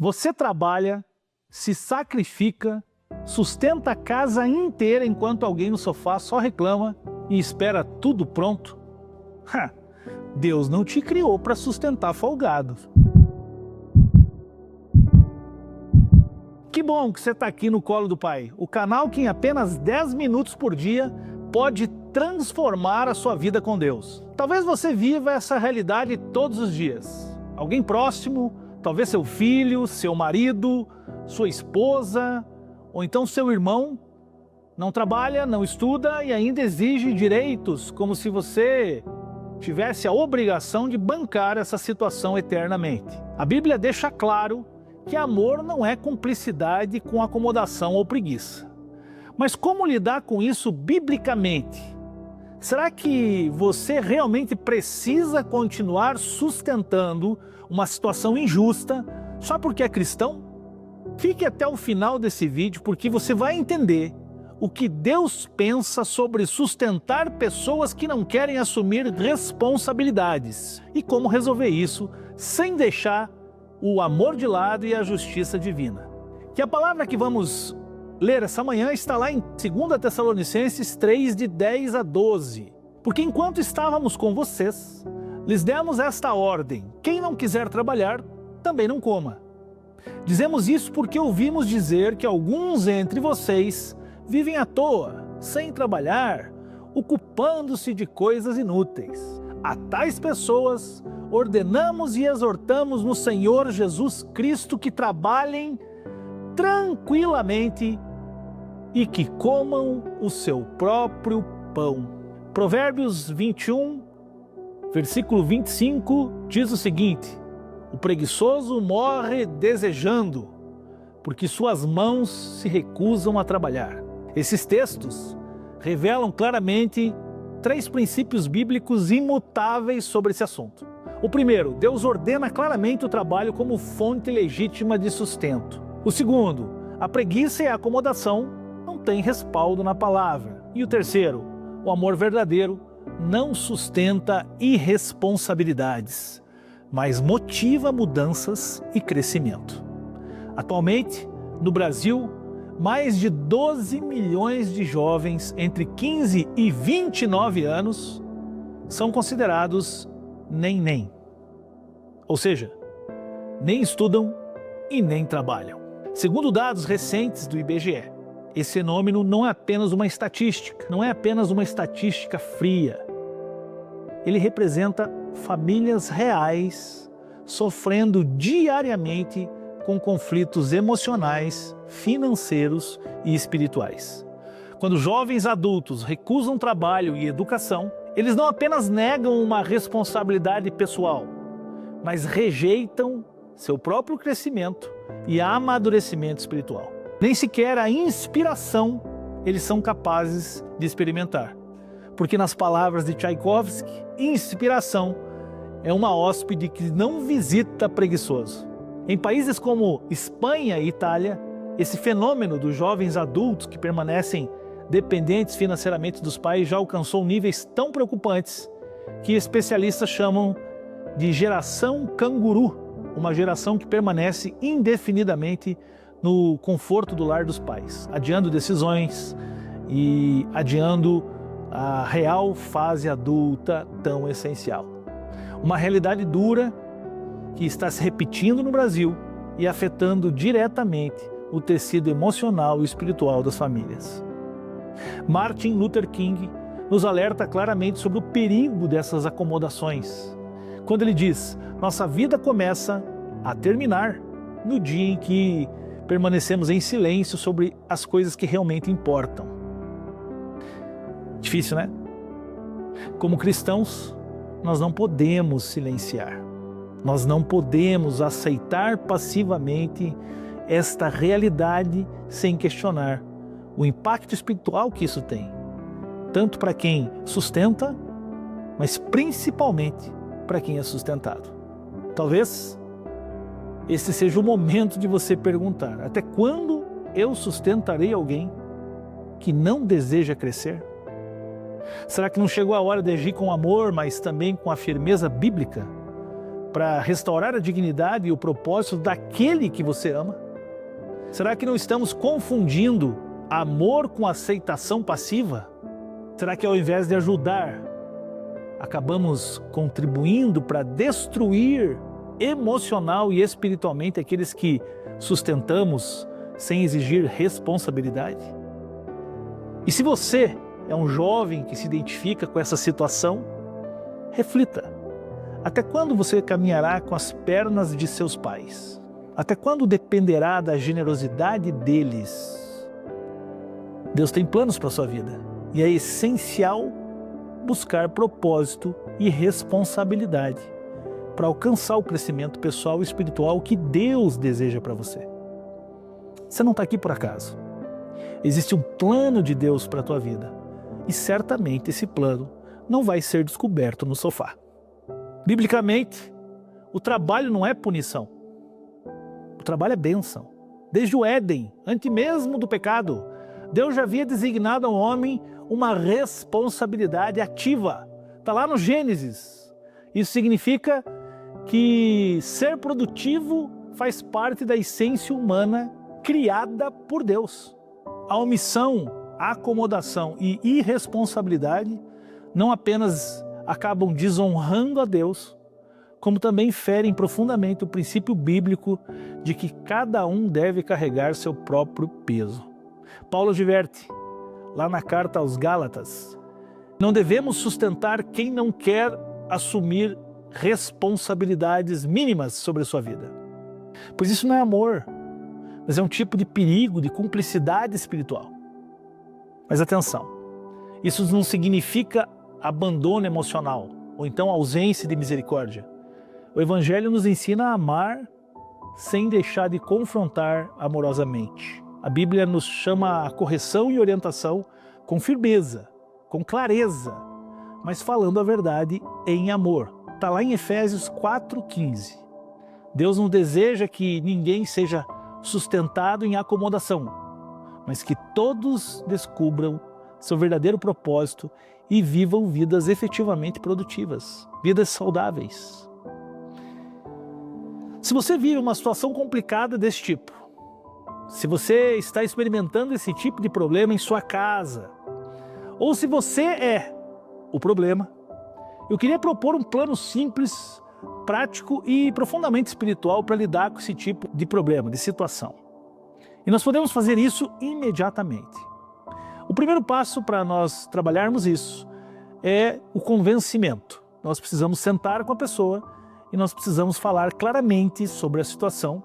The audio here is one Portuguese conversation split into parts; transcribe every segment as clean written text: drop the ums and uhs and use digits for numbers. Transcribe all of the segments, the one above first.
Você trabalha, se sacrifica, sustenta a casa inteira enquanto alguém no sofá só reclama e espera tudo pronto? Deus não te criou para sustentar folgados. Que bom que você está aqui no Colo do Pai, o canal que em apenas 10 minutos por dia pode transformar a sua vida com Deus. Talvez você viva essa realidade todos os dias. Alguém próximo, talvez seu filho, seu marido, sua esposa, ou então seu irmão, não trabalha, não estuda e ainda exige direitos, como se você tivesse a obrigação de bancar essa situação eternamente. A Bíblia deixa claro que amor não é cumplicidade com acomodação ou preguiça. Mas como lidar com isso biblicamente? Será que você realmente precisa continuar sustentando uma situação injusta só porque é cristão? Fique até o final desse vídeo porque você vai entender o que Deus pensa sobre sustentar pessoas que não querem assumir responsabilidades e como resolver isso sem deixar o amor de lado e a justiça divina. Que a palavra que vamos ler essa manhã está lá em 2 Tessalonicenses 3, de 10 a 12. Porque enquanto estávamos com vocês, lhes demos esta ordem: quem não quiser trabalhar, também não coma. Dizemos isso porque ouvimos dizer que alguns entre vocês vivem à toa, sem trabalhar, ocupando-se de coisas inúteis. A tais pessoas ordenamos e exortamos no Senhor Jesus Cristo que trabalhem tranquilamente e que comam o seu próprio pão. Provérbios 21, versículo 25, diz o seguinte: o preguiçoso morre desejando, porque suas mãos se recusam a trabalhar. Esses textos revelam claramente 3 princípios bíblicos imutáveis sobre esse assunto. O primeiro, Deus ordena claramente o trabalho como fonte legítima de sustento. O segundo, a preguiça e a acomodação não têm respaldo na palavra. E o terceiro, o amor verdadeiro não sustenta irresponsabilidades, mas motiva mudanças e crescimento. Atualmente, no Brasil, mais de 12 milhões de jovens entre 15 e 29 anos são considerados nem. Ou seja, nem estudam e nem trabalham. Segundo dados recentes do IBGE, esse fenômeno não é apenas uma estatística, não é apenas uma estatística fria. Ele representa famílias reais sofrendo diariamente com conflitos emocionais, financeiros e espirituais. Quando jovens adultos recusam trabalho e educação, eles não apenas negam uma responsabilidade pessoal, mas rejeitam seu próprio crescimento e amadurecimento espiritual. Nem sequer a inspiração eles são capazes de experimentar. Porque nas palavras de Tchaikovsky, inspiração é uma hóspede que não visita preguiçoso. Em países como Espanha e Itália, esse fenômeno dos jovens adultos que permanecem dependentes financeiramente dos pais já alcançou níveis tão preocupantes que especialistas chamam de geração canguru, uma geração que permanece indefinidamente no conforto do lar dos pais, adiando decisões e adiando a real fase adulta tão essencial. Uma realidade dura que está se repetindo no Brasil e afetando diretamente o tecido emocional e espiritual das famílias. Martin Luther King nos alerta claramente sobre o perigo dessas acomodações, quando ele diz: nossa vida começa a terminar no dia em que permanecemos em silêncio sobre as coisas que realmente importam. Difícil, né? Como cristãos, nós não podemos silenciar. Nós não podemos aceitar passivamente esta realidade sem questionar o impacto espiritual que isso tem, tanto para quem sustenta, mas principalmente para quem é sustentado. Talvez esse seja o momento de você perguntar: até quando eu sustentarei alguém que não deseja crescer? Será que não chegou a hora de agir com amor, mas também com a firmeza bíblica? para restaurar a dignidade e o propósito daquele que você ama? Será que não estamos confundindo amor com aceitação passiva? Será que ao invés de ajudar, acabamos contribuindo para destruir emocional e espiritualmente aqueles que sustentamos sem exigir responsabilidade? E se você é um jovem que se identifica com essa situação, reflita. Até quando você caminhará com as pernas de seus pais? Até quando dependerá da generosidade deles? Deus tem planos para a sua vida e é essencial buscar propósito e responsabilidade para alcançar o crescimento pessoal e espiritual que Deus deseja para você. Você não está aqui por acaso. Existe um plano de Deus para a tua vida e certamente esse plano não vai ser descoberto no sofá. Biblicamente, o trabalho não é punição. O trabalho é bênção. Desde o Éden, antes mesmo do pecado, Deus já havia designado ao homem uma responsabilidade ativa. Está lá no Gênesis. Isso significa que ser produtivo faz parte da essência humana criada por Deus. A omissão, a acomodação e irresponsabilidade não apenas acabam desonrando a Deus, como também ferem profundamente o princípio bíblico de que cada um deve carregar seu próprio peso. Paulo adverte, lá na carta aos Gálatas, não devemos sustentar quem não quer assumir responsabilidades mínimas sobre a sua vida. Pois isso não é amor, mas é um tipo de perigo, de cumplicidade espiritual. Mas atenção, isso não significa abandono emocional, ou então ausência de misericórdia. O Evangelho nos ensina a amar sem deixar de confrontar amorosamente. A Bíblia nos chama a correção e orientação com firmeza, com clareza, mas falando a verdade em amor. Está lá em Efésios 4,15. Deus não deseja que ninguém seja sustentado em acomodação, mas que todos descubram seu verdadeiro propósito e vivam vidas efetivamente produtivas, vidas saudáveis. Se você vive uma situação complicada desse tipo, se você está experimentando esse tipo de problema em sua casa, ou se você é o problema, eu queria propor um plano simples, prático e profundamente espiritual para lidar com esse tipo de problema, de situação. E nós podemos fazer isso imediatamente. O primeiro passo para nós trabalharmos isso é o convencimento. Nós precisamos sentar com a pessoa e nós precisamos falar claramente sobre a situação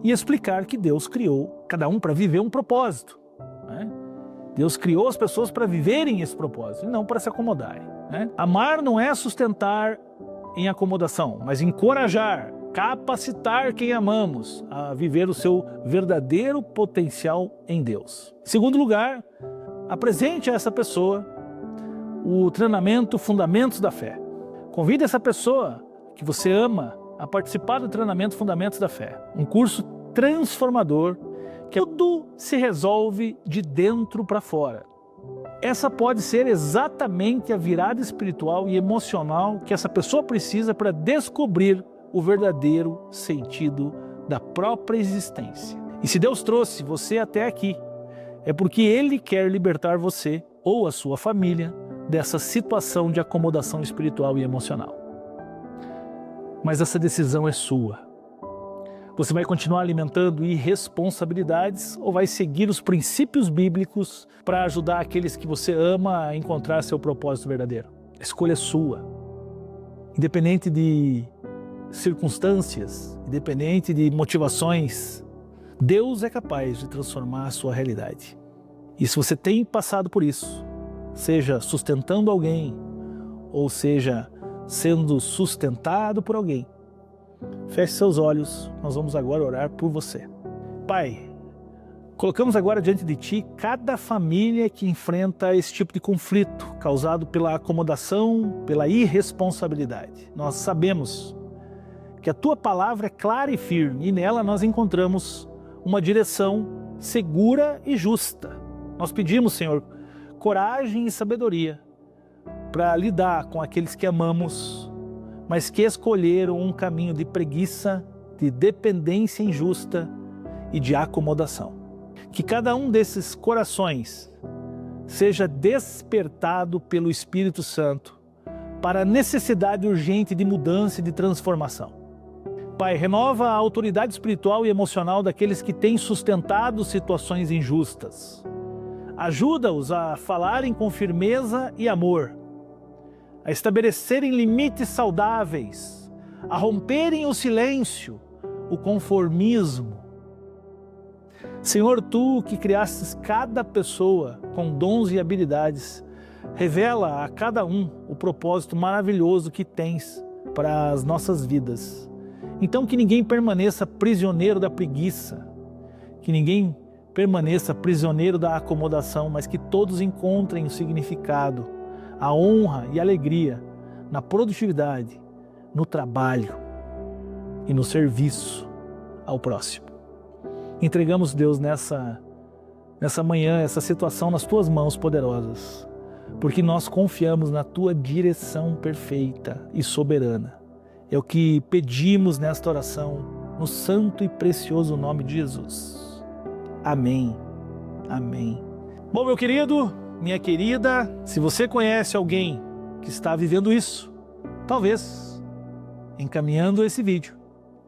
e explicar que Deus criou cada um para viver um propósito, né? Deus criou as pessoas para viverem esse propósito e não para se acomodarem, né? Amar não é sustentar em acomodação, mas encorajar, capacitar quem amamos a viver o seu verdadeiro potencial em Deus. Em segundo lugar, apresente a essa pessoa o treinamento Fundamentos da Fé. Convide essa pessoa que você ama a participar do treinamento Fundamentos da Fé. Um curso transformador que tudo se resolve de dentro para fora. Essa pode ser exatamente a virada espiritual e emocional que essa pessoa precisa para descobrir o verdadeiro sentido da própria existência. E se Deus trouxe você até aqui, é porque Ele quer libertar você ou a sua família dessa situação de acomodação espiritual e emocional. Mas essa decisão é sua. Você vai continuar alimentando irresponsabilidades ou vai seguir os princípios bíblicos para ajudar aqueles que você ama a encontrar seu propósito verdadeiro? A escolha é sua. Independente de circunstâncias, independente de motivações, Deus é capaz de transformar a sua realidade. E se você tem passado por isso, seja sustentando alguém, ou seja, sendo sustentado por alguém, feche seus olhos, nós vamos agora orar por você. Pai, colocamos agora diante de Ti cada família que enfrenta esse tipo de conflito causado pela acomodação, pela irresponsabilidade. Nós sabemos que a Tua palavra é clara e firme e nela nós encontramos uma direção segura e justa. Nós pedimos, Senhor, coragem e sabedoria para lidar com aqueles que amamos, mas que escolheram um caminho de preguiça, de dependência injusta e de acomodação. Que cada um desses corações seja despertado pelo Espírito Santo para a necessidade urgente de mudança e de transformação. Pai, renova a autoridade espiritual e emocional daqueles que têm sustentado situações injustas. Ajuda-os a falarem com firmeza e amor, a estabelecerem limites saudáveis, a romperem o silêncio, o conformismo. Senhor, Tu que criastes cada pessoa com dons e habilidades, revela a cada um o propósito maravilhoso que Tens para as nossas vidas. Então que ninguém permaneça prisioneiro da preguiça, que ninguém permaneça prisioneiro da acomodação, mas que todos encontrem o significado, a honra e a alegria na produtividade, no trabalho e no serviço ao próximo. Entregamos, Deus, nessa manhã, essa situação nas Tuas mãos poderosas, porque nós confiamos na Tua direção perfeita e soberana. É o que pedimos nesta oração, no santo e precioso nome de Jesus. Amém. Amém. Bom, meu querido, minha querida, se você conhece alguém que está vivendo isso, talvez, encaminhando esse vídeo,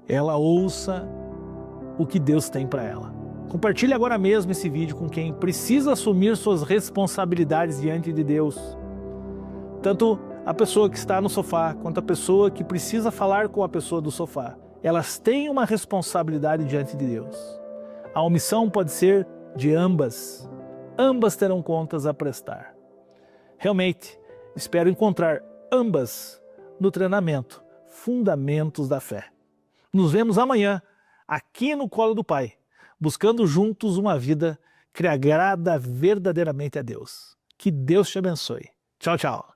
ela ouça o que Deus tem para ela. Compartilhe agora mesmo esse vídeo com quem precisa assumir suas responsabilidades diante de Deus. Tanto a pessoa que está no sofá, quanto a pessoa que precisa falar com a pessoa do sofá. Elas têm uma responsabilidade diante de Deus. A omissão pode ser de ambas. Ambas terão contas a prestar. Realmente, espero encontrar ambas no treinamento Fundamentos da Fé. Nos vemos amanhã, aqui no Colo do Pai, buscando juntos uma vida que agrada verdadeiramente a Deus. Que Deus te abençoe. Tchau, tchau.